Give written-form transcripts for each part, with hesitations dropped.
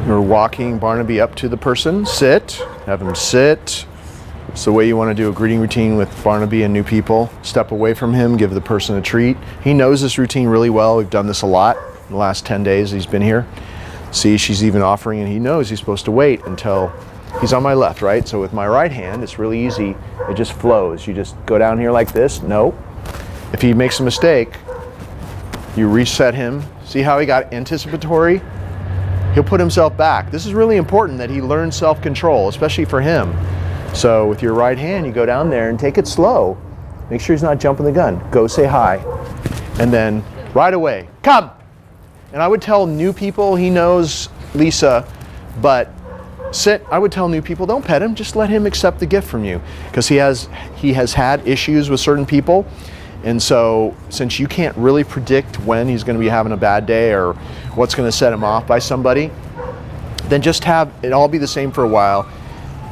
We're walking Barnaby up to the person. Sit. Have him sit. It's the way you want to do a greeting routine with Barnaby and new people. Step away from him, give the person a treat. He knows this routine really well. We've done this a lot in the last 10 days he's been here. See, she's even offering, and he knows he's supposed to wait until he's on my left, right? So with my right hand, it's really easy. It just flows. You just go down here like this. No. If he makes a mistake, you reset him. See how he got anticipatory? He'll put himself back. This is really important that he learns self-control, especially for him. So with your right hand, you go down there and take it slow. Make sure he's not jumping the gun. Go say hi. And then right away, come. And I would tell new people, he knows Lisa, but sit. I would tell new people, don't pet him, just let him accept the gift from you. Because he has had issues with certain people. And so since you can't really predict when he's going to be having a bad day or what's going to set him off by somebody, then just have it all be the same for a while.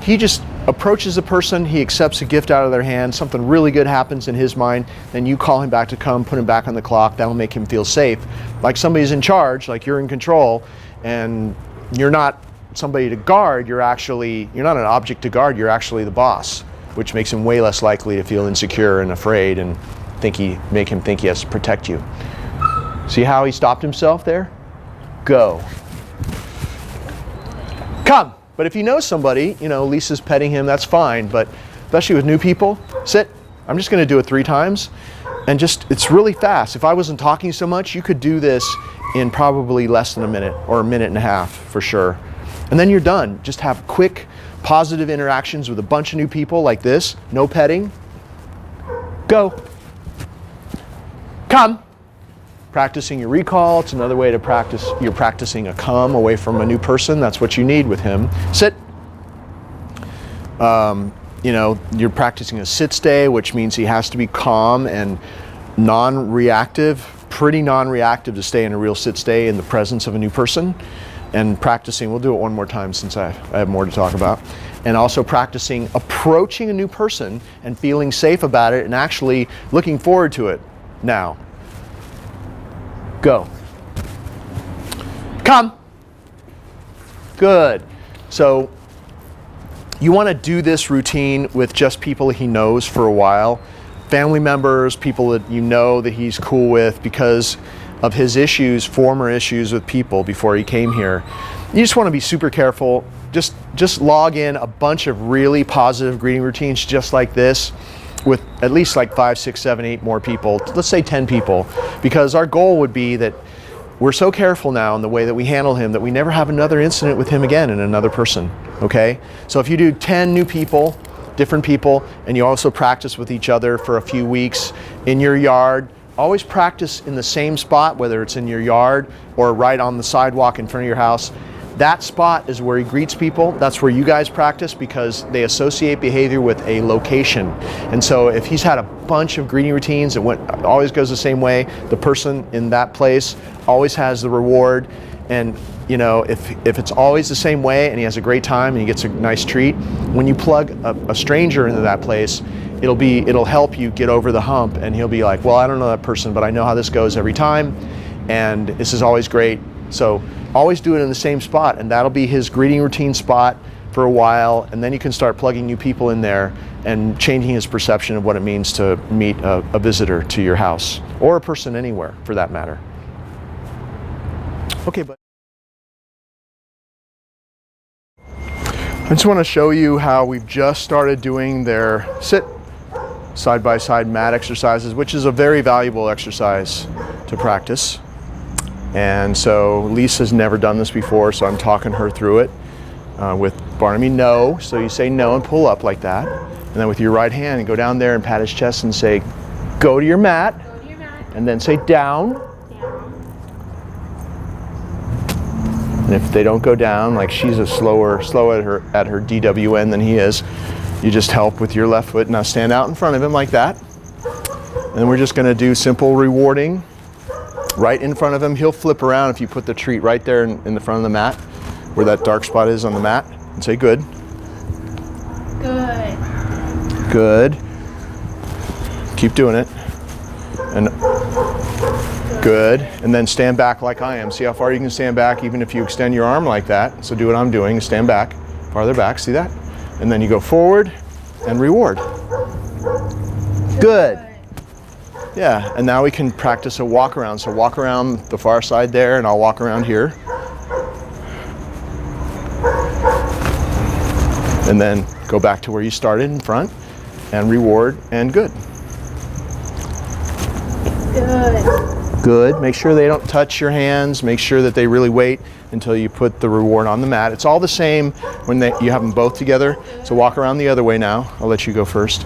He just approaches a person, he accepts a gift out of their hand, something really good happens in his mind, then you call him back to come, put him back on the clock. That'll make him feel safe. Like somebody's in charge, like you're in control, and you're not somebody to guard, you're not an object to guard, you're actually the boss, which makes him way less likely to feel insecure and afraid and make him think he has to protect you. See how he stopped himself there? Go. Come. But if he knows somebody, Lisa's petting him, that's fine. But especially with new people, sit. I'm just going to do it 3 times. And it's really fast. If I wasn't talking so much, you could do this in probably less than a minute or a minute and a half for sure. And then you're done. Just have quick, positive interactions with a bunch of new people like this. No petting. Go. Come. Practicing your recall, it's another way to practice. You're practicing a come away from a new person. That's what you need with him. Sit. You're practicing a sit stay, which means he has to be calm and non-reactive, pretty non-reactive to stay in a real sit stay in the presence of a new person. And practicing, we'll do it one more time since I have more to talk about. And also practicing approaching a new person and feeling safe about it and actually looking forward to it now. Go. Come. Good. So you want to do this routine with just people he knows for a while. Family members, people that you know that he's cool with because of his issues, former issues with people before he came here. You just want to be super careful. Just log in a bunch of really positive greeting routines just like this with at least like 5, 6, 7, 8 more people, let's say 10 people, because our goal would be that we're so careful now in the way that we handle him that we never have another incident with him again and another person, okay? So if you do 10 new people, different people, and you also practice with each other for a few weeks in your yard, always practice in the same spot, whether it's in your yard or right on the sidewalk in front of your house. That spot is where he greets people. That's where you guys practice because they associate behavior with a location. And so if he's had a bunch of greeting routines and always goes the same way, the person in that place always has the reward. And if it's always the same way and he has a great time and he gets a nice treat, when you plug a stranger into that place, it'll help you get over the hump, and he'll be like, well, I don't know that person, but I know how this goes every time, and this is always great. So always do it in the same spot, and that'll be his greeting routine spot for a while, and then you can start plugging new people in there and changing his perception of what it means to meet a visitor to your house, or a person anywhere for that matter. Okay, but I just want to show you how we've just started doing their sit side-by-side mat exercises, which is a very valuable exercise to practice. And so Lisa's never done this before, so I'm talking her through it. With Barnaby, no. So you say no and pull up like that. And then with your right hand, go down there and pat his chest and say, go to your mat. Go to your mat. And then say down. And if they don't go down, like she's slow at her DWN than he is, you just help with your left foot. Now stand out in front of him like that. And then we're just going to do simple rewarding right in front of him. He'll flip around if you put the treat right there in the front of the mat, where that dark spot is on the mat, and say good. Good. Good. Keep doing it. And Good. And then stand back like I am. See how far you can stand back even if you extend your arm like that. So do what I'm doing, stand back, farther back, see that? And then you go forward and reward. Good. Yeah, and now we can practice a walk around. So walk around the far side there and I'll walk around here. And then go back to where you started in front and reward and good. Good. Good. Make sure they don't touch your hands. Make sure that they really wait until you put the reward on the mat. It's all the same when you have them both together. So walk around the other way now. I'll let you go first.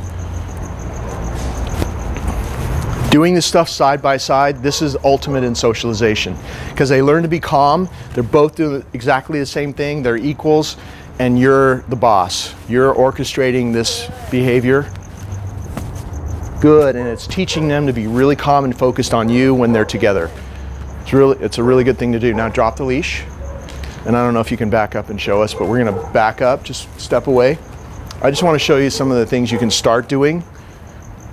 Doing this stuff side by side, this is ultimate in socialization because they learn to be calm. They're both doing exactly the same thing. They're equals and you're the boss. You're orchestrating this behavior. Good, and it's teaching them to be really calm and focused on you when they're together. It's a really good thing to do. Now drop the leash. And I don't know if you can back up and show us, but we're gonna back up, just step away. I just wanna show you some of the things you can start doing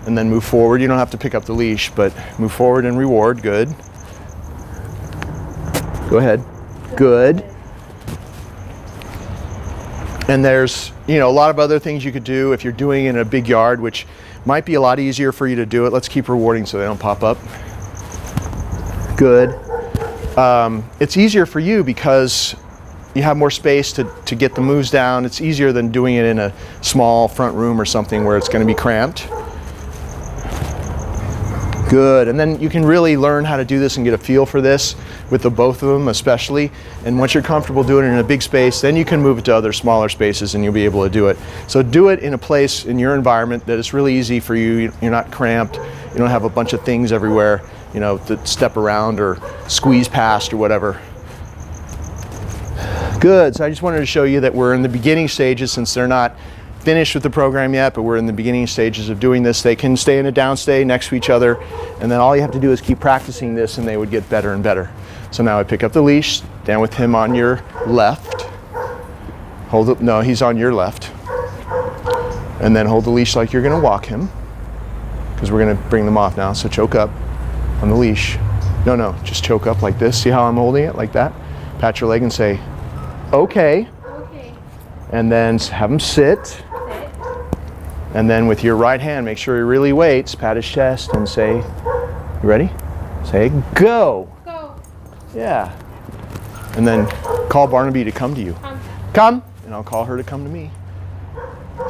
and then move forward. You don't have to pick up the leash, but move forward and reward, good. Go ahead, good. And there's, a lot of other things you could do if you're doing it in a big yard, which might be a lot easier for you to do it. Let's keep rewarding so they don't pop up. Good. It's easier for you because you have more space to get the moves down. It's easier than doing it in a small front room or something where it's going to be cramped. Good, and then you can really learn how to do this and get a feel for this with the both of them especially. And once you're comfortable doing it in a big space, then you can move it to other smaller spaces and you'll be able to do it. So do it in a place in your environment that is really easy for you. You're not cramped. You don't have a bunch of things everywhere, to step around or squeeze past or whatever. Good, so I just wanted to show you that we're in the beginning stages since they're not finished with the program yet, but we're in the beginning stages of doing this. They can stay in a downstay next to each other, and then all you have to do is keep practicing this and they would get better and better. So now I pick up the leash, stand with him on your left. Hold it, no, he's on your left. And then hold the leash like you're gonna walk him, because we're gonna bring them off now, so choke up on the leash. No, just choke up like this. See how I'm holding it, like that? Pat your leg and say, okay. Okay. And then have him sit. And then with your right hand, make sure he really waits, pat his chest and say, you ready? Say, go. Go. Yeah. And then call Barnaby to come to you. Come. And I'll call her to come to me.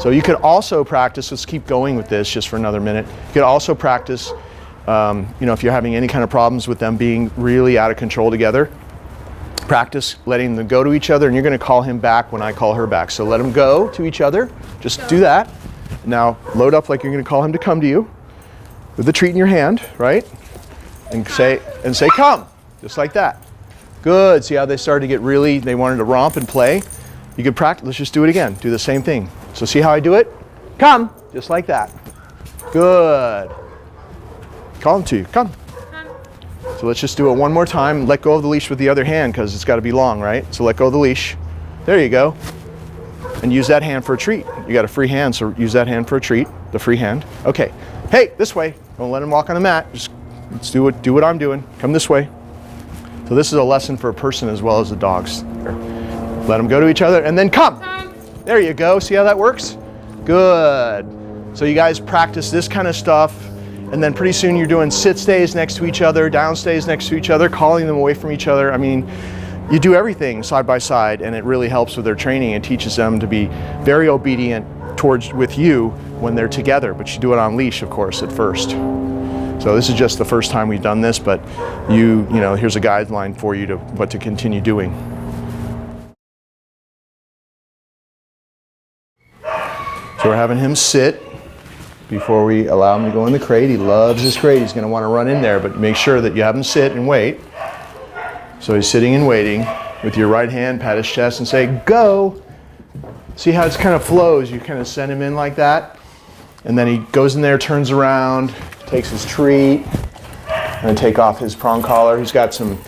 So you could also practice, let's keep going with this just for another minute. You could also practice, if you're having any kind of problems with them being really out of control together, practice letting them go to each other, and you're going to call him back when I call her back. So let them go to each other. Just do that. Now load up like you're going to call him to come to you with the treat in your hand, right? And say come, just like that. Good. See how they started to get really, they wanted to romp and play. You could practice. Let's just do it again. Do the same thing. So see how I do it? Come, just like that. Good. Call him to you. Come. So let's just do it one more time. Let go of the leash with the other hand because it's got to be long, right? So let go of the leash. There you go. And use that hand for a treat. You got a free hand, so use that hand for a treat, the free hand. Okay. Hey, this way. Don't let him walk on the mat. Just let's do what I'm doing. Come this way. So this is a lesson for a person as well as the dogs. Here. Let them go to each other and then come. There you go. See how that works? Good. So you guys practice this kind of stuff. And then pretty soon you're doing sit stays next to each other, down stays next to each other, calling them away from each other. I mean, you do everything side by side, and it really helps with their training and teaches them to be very obedient with you when they're together. But you do it on leash, of course, at first. So this is just the first time we've done this, but here's a guideline for you to what to continue doing. So we're having him sit before we allow him to go in the crate. He loves his crate. He's going to want to run in there, but make sure that you have him sit and wait. So he's sitting and waiting. With your right hand, pat his chest and say, go. See how it kind of flows? You kind of send him in like that. And then he goes in there, turns around, takes his treat, and then take off his prong collar. He's got some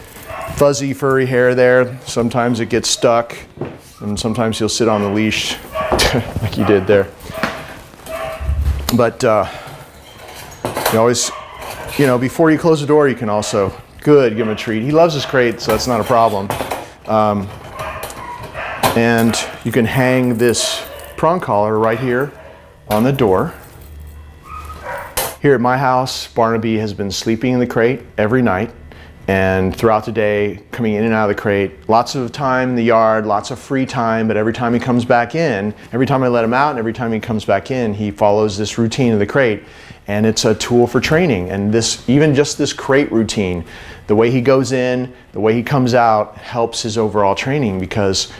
fuzzy, furry hair there. Sometimes it gets stuck, and sometimes he'll sit on the leash like he did there. But you always you know, before you close the door, you can also, good, give him a treat. He loves his crate, so that's not a problem. And you can hang this prong collar right here on the door. Here at my house, Barnaby has been sleeping in the crate every night and throughout the day, coming in and out of the crate. Lots of time in the yard, lots of free time, but every time he comes back in, every time I let him out and every time he comes back in, he follows this routine in the crate, and it's a tool for training. And this, even just this crate routine, the way he goes in, the way he comes out, helps his overall training, because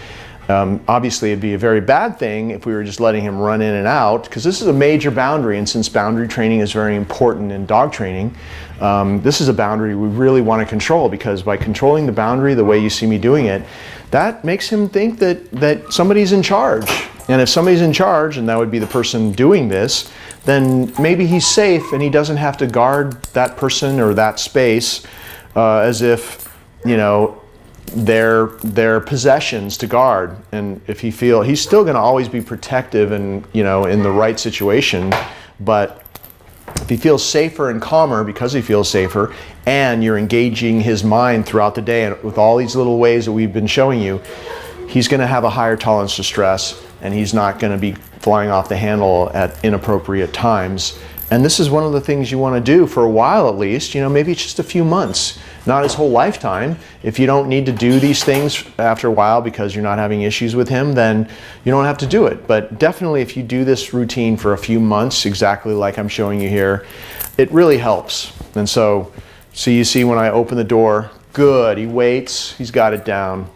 obviously it'd be a very bad thing if we were just letting him run in and out, because this is a major boundary, and since boundary training is very important in dog training, this is a boundary we really want to control, because by controlling the boundary the way you see me doing it, that makes him think that somebody's in charge. And if somebody's in charge, and that would be the person doing this, then maybe he's safe and he doesn't have to guard that person or that space as if, you know, their possessions to guard. And if he feel, he's still going to always be protective and, you know, in the right situation, but if he feels safer and calmer because he feels safer, and you're engaging his mind throughout the day and with all these little ways that we've been showing you, he's going to have a higher tolerance to stress, and he's not going to be flying off the handle at inappropriate times. And this is one of the things you want to do for a while at least, you know, maybe it's just a few months, not his whole lifetime. If you don't need to do these things after a while because you're not having issues with him, then you don't have to do it. But definitely if you do this routine for a few months, exactly like I'm showing you here, it really helps. And so you see when I open the door, good, he waits, he's got it down.